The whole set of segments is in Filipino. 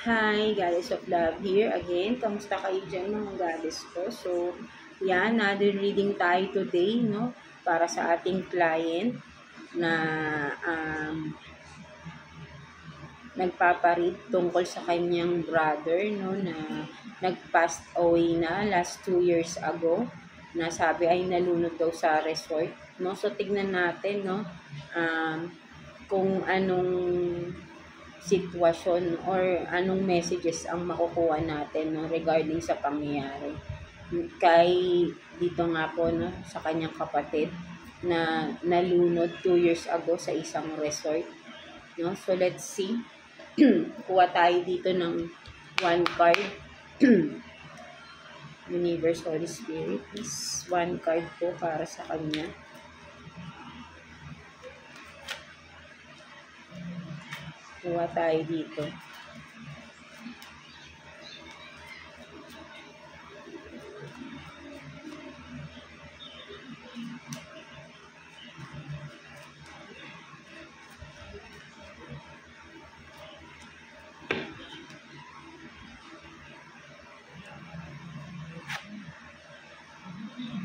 Hi, Goddess of Love here again. Kamusta kayo dyan mga goddess ko? So, yan, another reading tayo today, no? Para sa ating client na nagpaparit tungkol sa kanyang brother, no? Na nag-passed away na last 2 years ago. Na sabi ay nalunod daw sa resort, no? So, tignan natin, no? Kung anong sitwasyon or anong messages ang makukuha natin, no, regarding sa pangyayari kay dito nga po, no, sa kanyang kapatid na nalunod 2 years ago sa isang resort, no. So let's see. Kuha tayo dito ng one card. Universe, Holy Spirit, is one card po para sa kanya. Kuha tayo dito.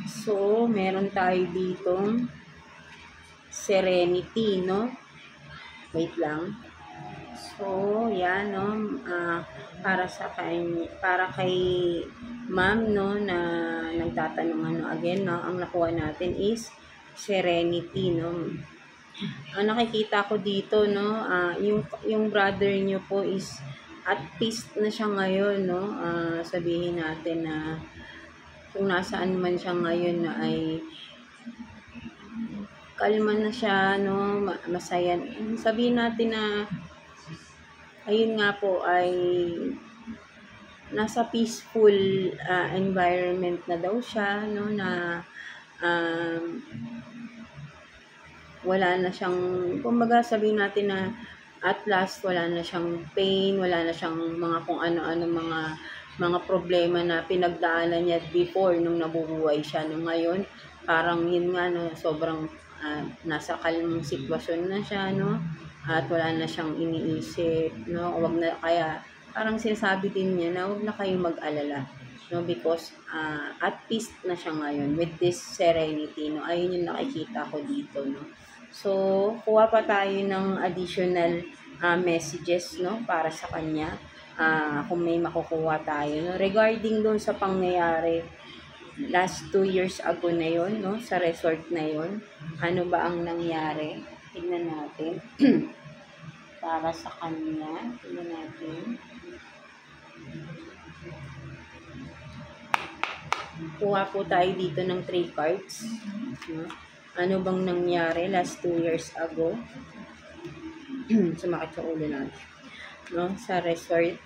So, meron tayo ditong Serenity, no? Wait lang. So, yan, no? Para kay ma'am, no, na nagtatanong ano again, no? Ang nakuha natin is Serenity, no? Ang nakikita ko dito, no, yung brother niyo po is at peace na siya ngayon, no? Sabihin natin na kung nasaan man siya ngayon na ay kalma na siya, no, masaya. Sabihin natin na ayun nga po ay nasa peaceful environment na daw siya, no, na wala na siyang, kumbaga sabihin natin na at last wala na siyang pain, wala na siyang mga kung ano-ano mga problema na pinagdaanan niya before nung nabubuhay siya. Nung ngayon, parang yun nga, no, sobrang nasa kalmang sitwasyon na siya, no, at wala na siyang iniisip, no, wag na, kaya parang sinasabi din niya na wag na kayong mag-alala, no, because at peace na siya ngayon with this serenity, no. Ayun yung nakikita ko dito, no. So, kuha pa tayo ng additional messages, no, para sa kanya. Kung may makukuha tayo, no, regarding doon sa pangyayari last 2 years ago na yon, no, sa resort na yon. Ano ba ang nangyari? Tingnan natin. Para sa kanya, tingnan natin. Kuha po tayo dito ng 3 cards, no? Ano bang nangyari last 2 years ago? Sumakit sa ulo natin, no, sa resort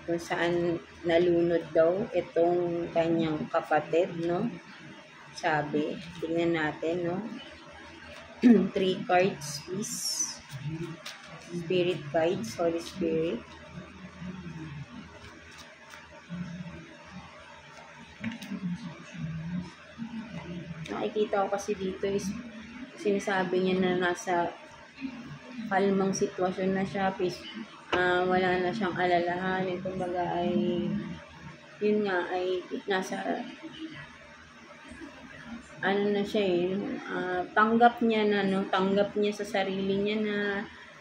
kung saan nalunod daw itong kanyang kapatid, no. Sabi, tingnan natin, no. 3 cards, please. Spirit guides, Holy Spirit. Nakikita ko kasi dito is sinasabi niya na nasa kalmang sitwasyon na siya, wala na siyang alalahanin, kumbaga ay yun nga ay nasa ano na siya tanggap niya na, no, tanggap niya sa sarili niya na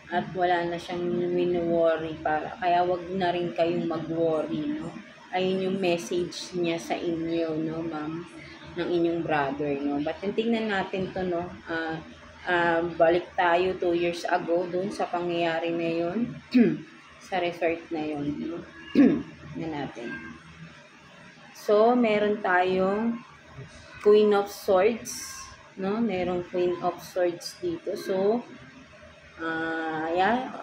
at wala na siyang wino-worry, kaya wag na rin kayong mag-worry, no. Ayun yung message niya sa inyo, no, ma'am, ng inyong brother, no. But tingnan natin to, no. Balik tayo 2 years ago dun sa pangyayari na yun sa resort na yun, no? Na natin. So, meron tayong Queen of Swords, no? Merong Queen of Swords dito. So,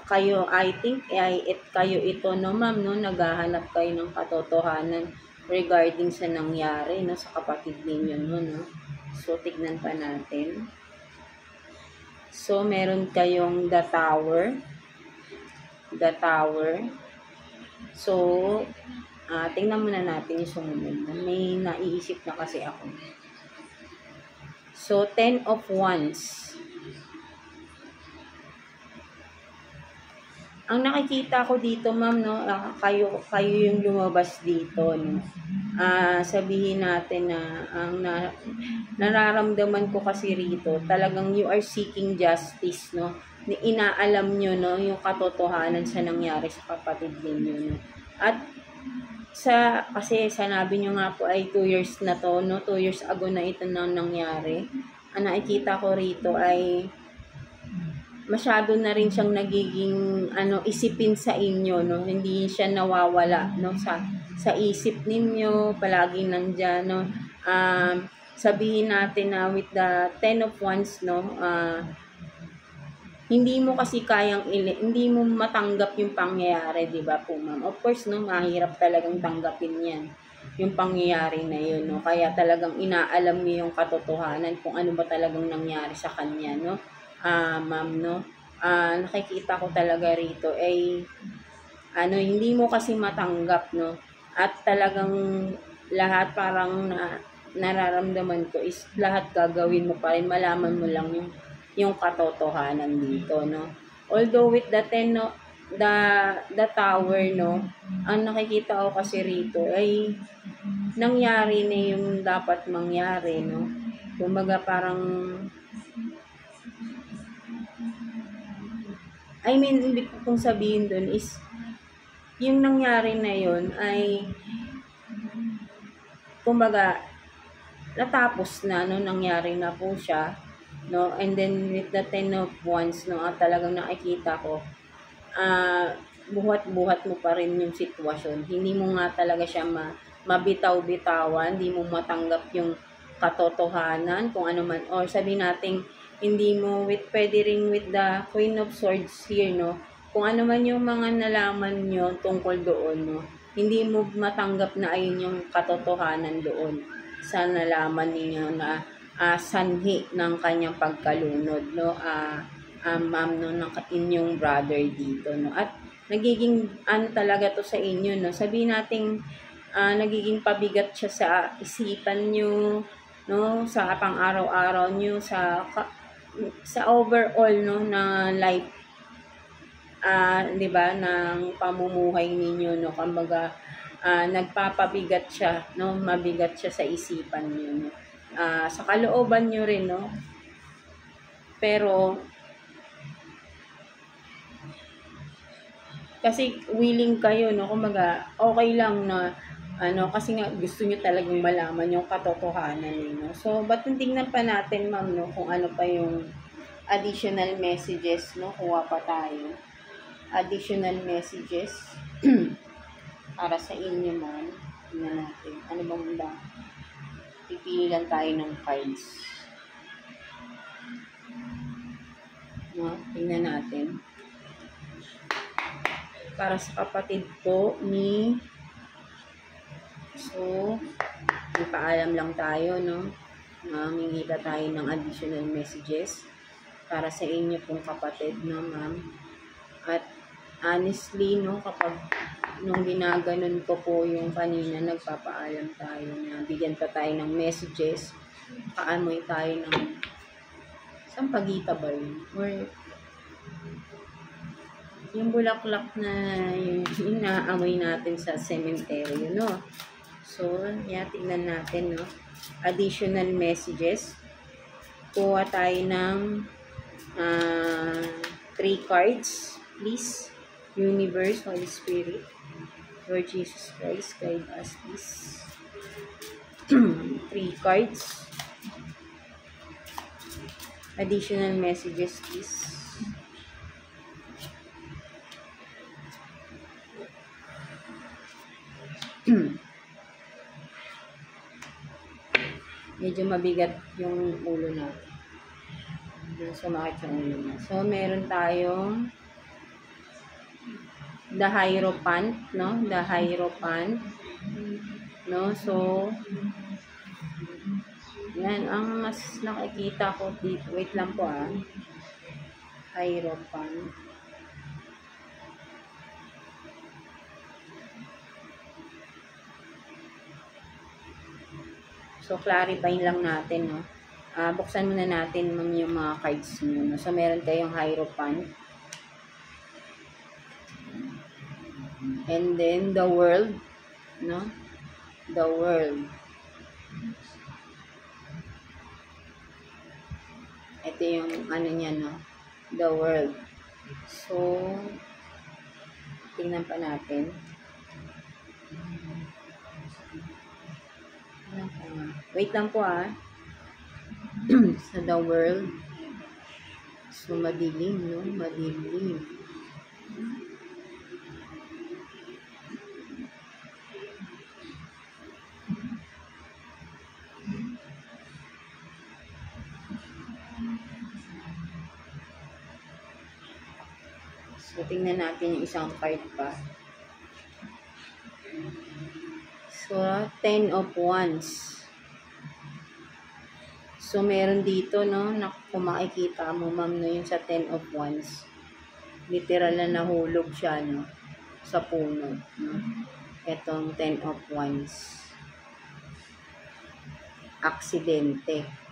kayo, I think, kayo ito, no, ma'am, no? Naghahanap kayo ng katotohanan regarding sa nangyari, no, sa kapatid ninyo, no? So, tignan pa natin. So, meron kayong the Tower. The Tower. So, tingnan muna natin yung sumunod. May naiisip na kasi ako. So, 10 of Wands. ang nakikita ko dito, ma'am, no, kayo yung lumabas dito, no. Sabihin natin na nararamdaman ko kasi rito, talagang you are seeking justice, no. Inaalam nyo, no, yung katotohanan sa nangyari sa kapatid ninyo, no. At kasi sanabi nyo nga po ay 2 years na to, no, 2 years ago na ito nang nangyari. Ang nakikita ko rito ay masyado na rin siyang nagiging isipin sa inyo, no. Hindi siya nawawala, no, sa isip ninyo, palagi nandiyan, no. Sabihin natin na with the 10 of Wands, no, hindi mo kasi hindi mo matanggap yung pangyayari, di ba po, ma'am? Of course, no, mahirap talagang tanggapin yan, yung pangyayari na yun, no. Kaya talagang inaalam niyo yung katotohanan kung ano ba talagang nangyari sa kanya, no. Ma'am, no, nakikita ko talaga rito ay hindi mo kasi matanggap, no. At talagang lahat parang nararamdaman ko is lahat gagawin mo pa rin, malaman mo lang yung katotohanan dito, no. Although with the 10, no, the tower, no, ang nakikita ko kasi rito ay nangyari na yung dapat mangyari, no. Kumbaga parang ibig kong sabihin dun is yung nangyari na yun ay kumbaga natapos na, no, nangyari na po siya, no. And then with the 10 of Wands, no, talagang nakikita ko buhat-buhat mo pa rin yung sitwasyon. Hindi mo nga talaga siya mabitaw-bitawan, hindi mo matanggap yung katotohanan kung ano man, or sabi natin hindi mo pwede ring with the Queen of Swords here, no, kung ano man yung mga nalaman nyo tungkol doon, no, hindi mo matanggap na ayun yung katotohanan doon sa nalaman ninyo na sanhi ng kanyang pagkalunod, no, ma'am, no, ng inyong brother dito, no. At nagiging talaga to sa inyo, no. Sabihin natin nagiging pabigat siya sa isipan nyo, no, sa pang-araw-araw nyo, sa overall, no, na life, di ba, ng pamumuhay ninyo, no. Kumbaga nagpapabigat siya, no, mabigat siya sa isipan nyo, no. Sa kalooban nyo rin, no. Pero kasi willing kayo, no, kumbaga okay lang na kasi nga gusto nyo talagang malaman yung katotohanan, no. So, but tingnan pa natin, ma'am, no, kung ano pa yung additional messages, no, kuha pa tayo. Additional messages para sa inyo, ma'am. Tingnan natin. Ano bang pipili lang tayo ng cards. No, tingnan natin. Para sa kapatid po ni... So, ipaalam lang tayo, no. Mangingita tayo ng additional messages para sa inyo pong kapatid, no, ma'am. At honestly, no, kapag nung ginaganon ko po yung kanina, nagpapaalam tayo na bigyan pa tayo ng messages, paamoy tayo ng sampagita ba yun? Or yung bulaklak na yung inaamoy natin sa cemetery, no. So, tingnan natin, no. Additional messages. Kuha tayo ng 3 cards, please. Universe, Holy Spirit, Lord Jesus Christ, guide us, please. 3 cards. Additional messages, please. Medyo mabigat yung ulo natin. Sumakit yung ulo na. So, meron tayong the Hierophant, no? The Hierophant, no? So, yan. Ang mas nakikita ko dito. Wait lang po, Hierophant. So, clarify lang natin, no. Buksan muna natin yung mga cards nyo, no. So, meron kayong Hierophant. And then the world, no? The world. Ito yung ano niya, no? The world. So, tingnan pa natin. Wait lang po sa the world. So, madilim, no? Madilim. So, tingnan natin yung isang card pa. So, 10 of Wands. So, meron dito, no, na kung makikita mo, ma'am, no, yung sa 10 of Wands. Literal na nahulog siya, no, sa puno, no. Etong 10 of Wands. Aksidente.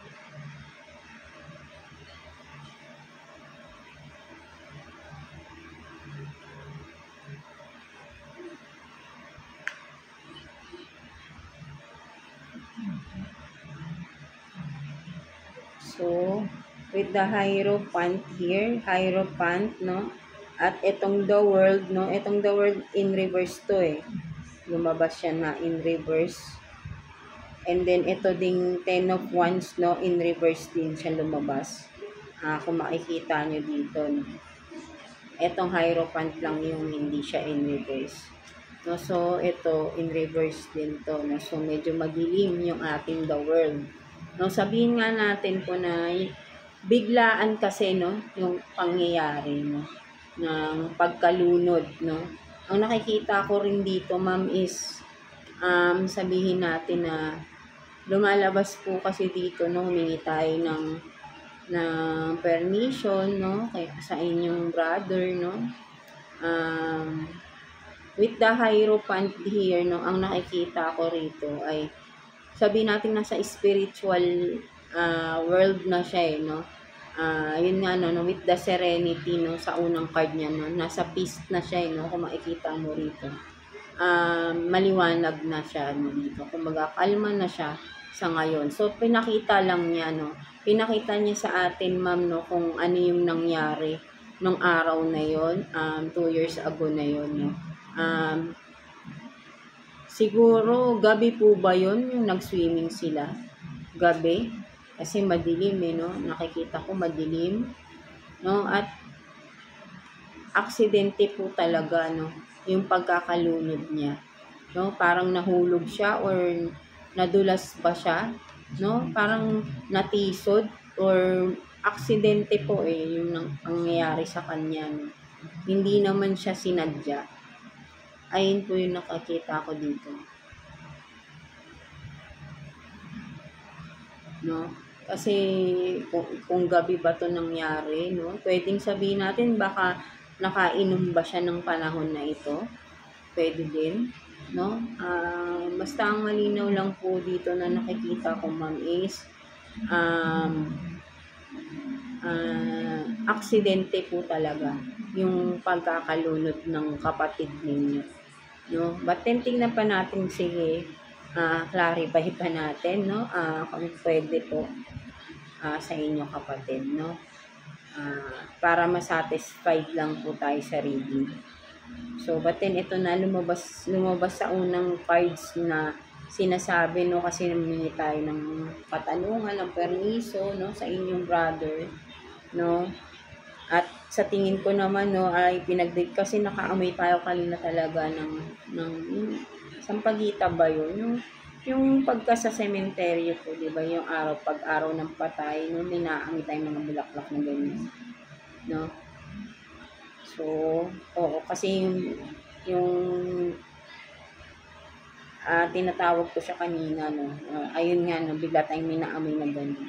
So, with the Hierophant here, Hierophant, no? At itong the world, no? Itong the world in reverse to Lumabas siya na in reverse. And then, ito ding 10 of Wands, no? In reverse din siya lumabas. Kung makikita nyo dito, no? Itong Hierophant lang yung hindi siya in reverse. No? So, ito, in reverse din to. No? So, medyo madilim yung ating the world. No, sabihin nga natin po na biglaan kasi, no, yung pangyayari, no, ng pagkalunod, no. Ang nakikita ko rin dito, ma'am, is sabihin natin na lumalabas po kasi dito, no, humingi tayo ng permission, no, sa inyong brother, no. With the Hierophant here, no, ang nakikita ko rito ay sabihin natin nasa spiritual world na siya no. Yun nga no, with the Serenity no, sa unang card niya no, nasa peace na siya no, kung makikita mo rito. Maliwanag na siya no dito. Kumbaga kalma na siya sa ngayon. So pinakita lang niya no. Pinakita niya sa atin, ma'am, no, kung ano yung nangyari nung araw na yon, 2 years ago na yon no. Siguro, gabi po ba yun yung nag-swimming sila? Gabi? Kasi madilim no? Nakikita ko madilim. No? At aksidente po talaga, no? Yung pagkakalunod niya. No? Parang nahulog siya or nadulas ba siya? No? Parang natisod or aksidente po yung nangyayari sa kanya. No? Hindi naman siya sinadya. Ayun po yung nakakita ko dito. No? Kasi kung gabi ba to nangyari, no? Pwedeng sabihin natin baka nakainom ba siya ng panahon na ito. Pwede din, no? Basta ang malinaw lang po dito na nakikita ko, ma'am, is aksidente po talaga yung pagkakalunod ng kapatid ninyo. No, but tingnan pa natin, sige, clarify pa natin, no, kung pwede po sa inyo kapatid, no, para masatisfied lang po tayo sa reading. So, but then ito na lumabas sa unang cards na sinasabi, no, kasi namingi tayo ng katanungan, ng permiso, no, sa inyong brother, no. At sa tingin ko naman, no, ay kasi nakaamoy tayo kanina talaga ng sampagita ba yun? Yung pagka sa sementeryo po, di ba, yung pag-araw ng patay, no, may naamoy tayong mga bulaklak na ganyan. No? So, oo, kasi yung tinatawag ko siya kanina, no, ayun nga, no, bigla tayong may naamoy na ganyan.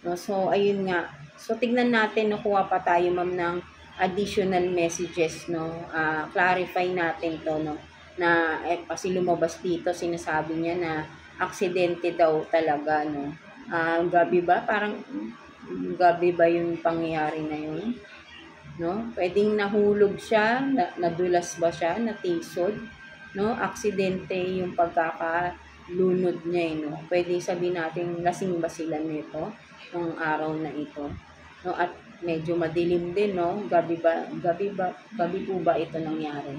No, so, ayun nga. So, tignan natin, no, kuha pa tayo, ma'am, ng additional messages, no. Clarify natin to, no, na kasi lumabas dito, sinasabi niya na aksidente daw talaga, no. Gabi ba? Parang gabi ba yung pangyayari na yun? no? Pwedeng nahulog siya, nadulas ba siya, natisod, no? Aksidente yung pagkakalunod niya, no? Pwede sabihin natin lasing ba sila nito nung araw na ito, no? At medyo madilim din, no? Gabi po ba ito nangyari,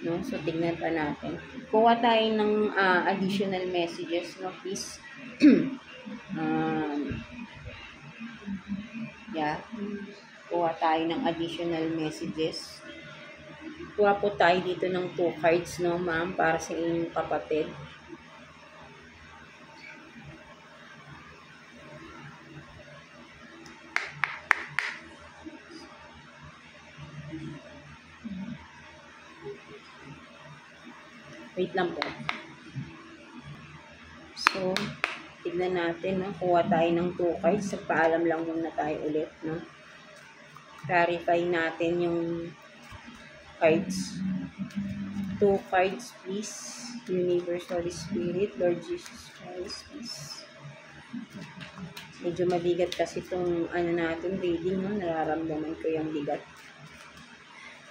no? So tingnan pa natin. Kuha tayo ng additional messages, no? Please. Yeah. Kuha tayo ng additional messages. Kuha po tayo dito ng 2 cards, no, ma'am, para sa inyong kapatid. Wait lang po. So, tignan natin, no? Kuha tayo ng 2 cards. Paalam lang muna tayo ulit, no? Clarify natin yung cards. 2 cards, please. Universe, Holy Spirit, Lord Jesus Christ, please. Medyo mabigat kasi itong natin, reading, no? Nararamdaman ko yung bigat.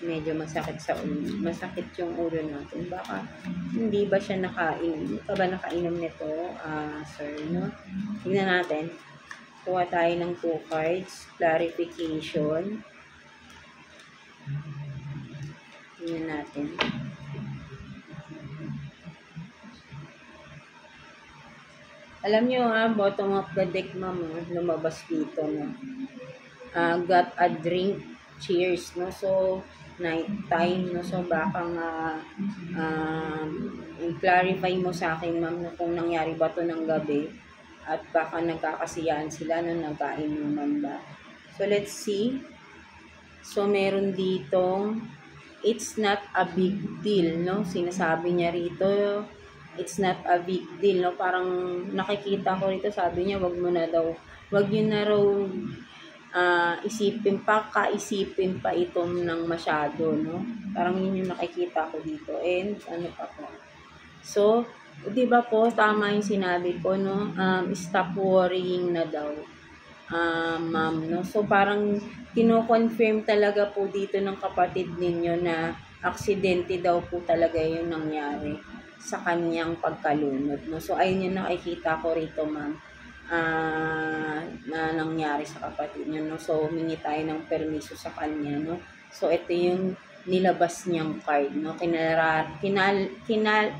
Medyo masakit sa ulo. Masakit yung ulo natin. Baka hindi ba siya nakainom? Hindi ka ba nakainom nito, sir, no? Tingnan natin. Kuha tayo ng 2 cards. Clarification. Tingnan natin. Alam nyo, bottom of the deck, ma'am, lumabas dito, no? Got a drink. Cheers, no? So, night time, no? So, baka nga i-clarify mo sa akin, ma'am, no, kung nangyari ba to ng gabi at baka nagkakasiyahan sila nung nagkainuman ba. So, let's see. So, meron dito, it's not a big deal, no? Sinasabi niya rito, it's not a big deal, no? Parang nakikita ko rito, sabi niya, wag yun na raw kaisipin pa itong ng masyado, no? Parang yun yung nakikita ko dito. And ano pa po? So, di ba po, tama yung sinabi ko, no? Stop worrying na daw, ma'am, no? So, parang kino-confirm talaga po dito ng kapatid ninyo na aksidente daw po talaga yung nangyari sa kanyang pagkalunod, no? So, ayun yung nakikita ko rito, ma'am, na nangyari sa kapatid niya, no? So, humingi tayo ng permiso sa kanya, no? So, ito yung nilabas niyang card, no?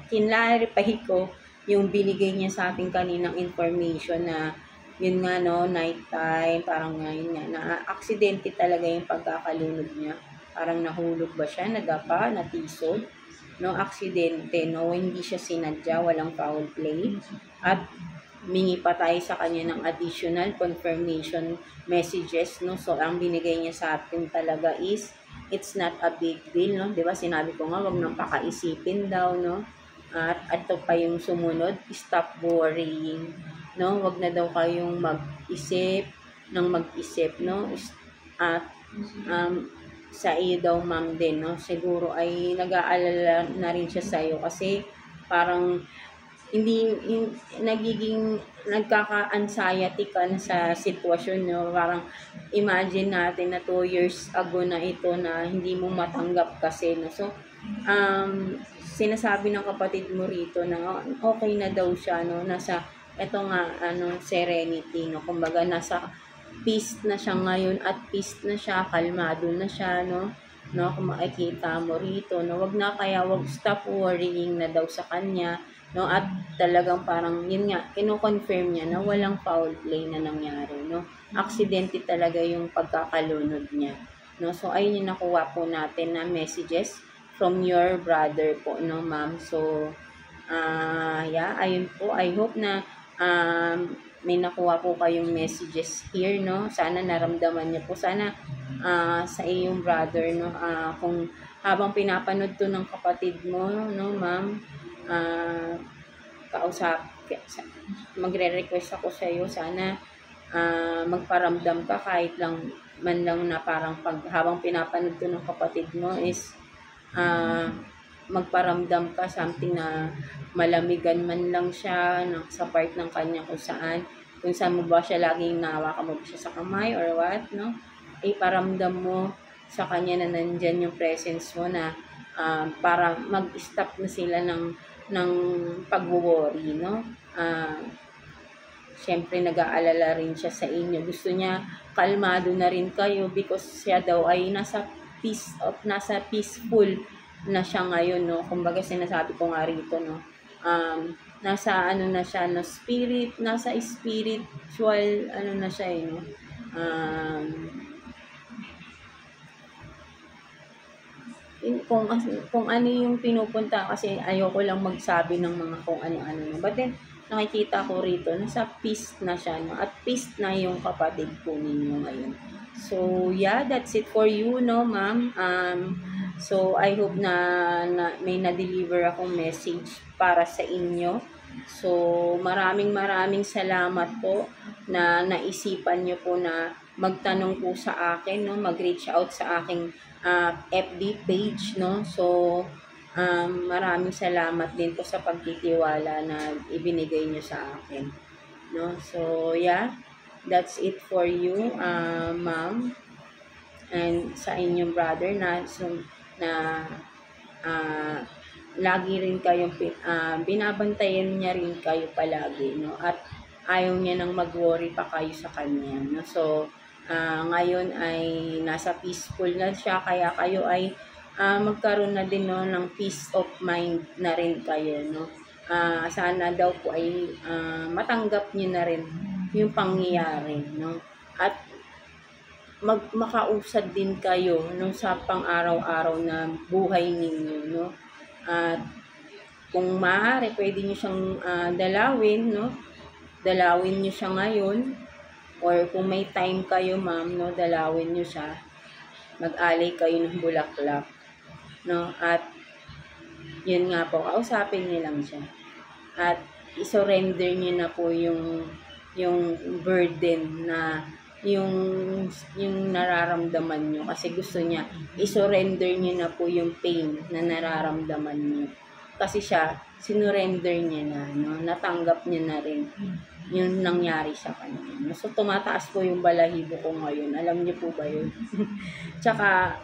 Kinlarify ko yung binigay niya sa ating kaninang information na yun nga, no, night time, parang ngayon nga, na aksidente talaga yung pagkakalunod niya. Parang nahulog ba siya, nadapa, natisod, no, aksidente, no, hindi siya sinadya, walang foul play. At mingi pa tayo sa kanya ng additional confirmation messages, no? So, ang binigay niya sa atin talaga is, it's not a big deal, no? Diba, sinabi ko nga, wag nang pakaisipin daw, no? At ito pa yung sumunod, stop worrying, no? Wag na daw kayong mag-isip, no? At, sa iyo daw, ma'am, din, no? Siguro ay nag-aalala na rin siya sa'yo kasi parang hindi nagiging nagkaka-anxiety ka na sa sitwasyon, no? Parang imagine natin na 2 years ago na ito na hindi mo matanggap kasi, no? So, sinasabi ng kapatid mo rito na okay na daw siya, no? Nasa, eto nga, serenity, no? Kumbaga, nasa peace na siya ngayon at peace na siya, kalmado na siya, no? No, kung makikita mo rito, no? Wag stop worrying na daw sa kanya, no? At talagang parang yun nga, kino-confirm niya na walang foul play na nangyari, no? Aksidente talaga yung pagkakalunod niya, no? So, ayun yung nakuha po natin na messages from your brother po, no, ma'am? So, yeah, ayun po. I hope na may nakuha po kayong messages here, no? Sana naramdaman niyo po. Sana sa iyong brother, no? Kung habang pinapanood to ng kapatid mo, no, ma'am, magre-request ako sa iyo, sana magparamdam ka kahit lang man lang na parang habang pinapanood to ng kapatid mo is magparamdam ka something na malamigan man lang siya sa part ng kanya kung saan mo ba siya laging nahawakan mo ba siya sa kamay or what, no? Iparamdam mo sa kanya na nandyan yung presence mo na para mag-stop na sila ng pag-worry, no? Siyempre nag-aalala rin siya sa inyo. Gusto niya kalmado na rin kayo because siya daw ay nasa peaceful na siya ngayon, no? Kumbaga sinasabi ko nga rito, no? Nasa ano na siya, no? Nasa spiritual, ano na siya, no? Kung ano yung pinupunta, kasi ayoko lang magsabi ng mga kung ano-ano, no? But then, nakikita ko rito, nasa peace na siya, no? At peace na yung kapatid po ninyo ngayon. So, yeah, that's it for you, no, ma'am? So, I hope na may na-deliver akong message para sa inyo. So, maraming salamat po na naisipan nyo po na magtanong po sa akin, no? Mag-reach out sa aking FB page, no? So, maraming salamat din po sa pagtitiwala na ibinigay nyo sa akin, no? So, yeah, that's it for you, ma'am, and sa inyong brother na lagi rin kayong binabantayan niya rin kayo palagi, no? At ayaw niya nang mag-worry pa kayo sa kanya, no? So, ngayon ay nasa peaceful na siya, kaya kayo ay magkaroon na din, no, ng peace of mind na rin kayo, no? Sana daw po ay matanggap niyo na rin yung pangyayari, no? At makausad din kayo nung sa pang-araw-araw na buhay ninyo, no? At kung maaari, pwede niyo siyang dalawin, no? Dalawin niyo siya ngayon, or kung may time kayo, ma'am, no, dalawin niyo siya. Mag-alay kayo ng bulaklak, no? At yun nga po, kausapin niyo lang siya. At i-surrender niyo na po yung burden na yung nararamdaman nyo, kasi gusto niya i-surrender niyo na po yung pain na nararamdaman nyo, kasi siya sinurrender niya na, no? Natanggap niya na rin yung nangyari sa kanya, no? So tumataas po yung balahibo ko ngayon, alam niyo po ba yun? Tsaka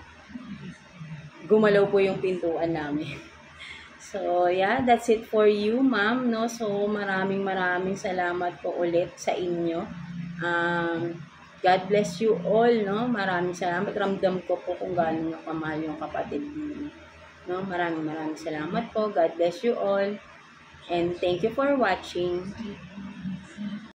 gumalaw po yung pintuan namin. So yeah, that's it for you, ma'am, no? So maraming salamat po ulit sa inyo. God bless you all, no? Maraming salamat. Ramdam ko po kung gaano nyo kamahal yung kapatid niyo, no? Maraming salamat po. God bless you all. And thank you for watching.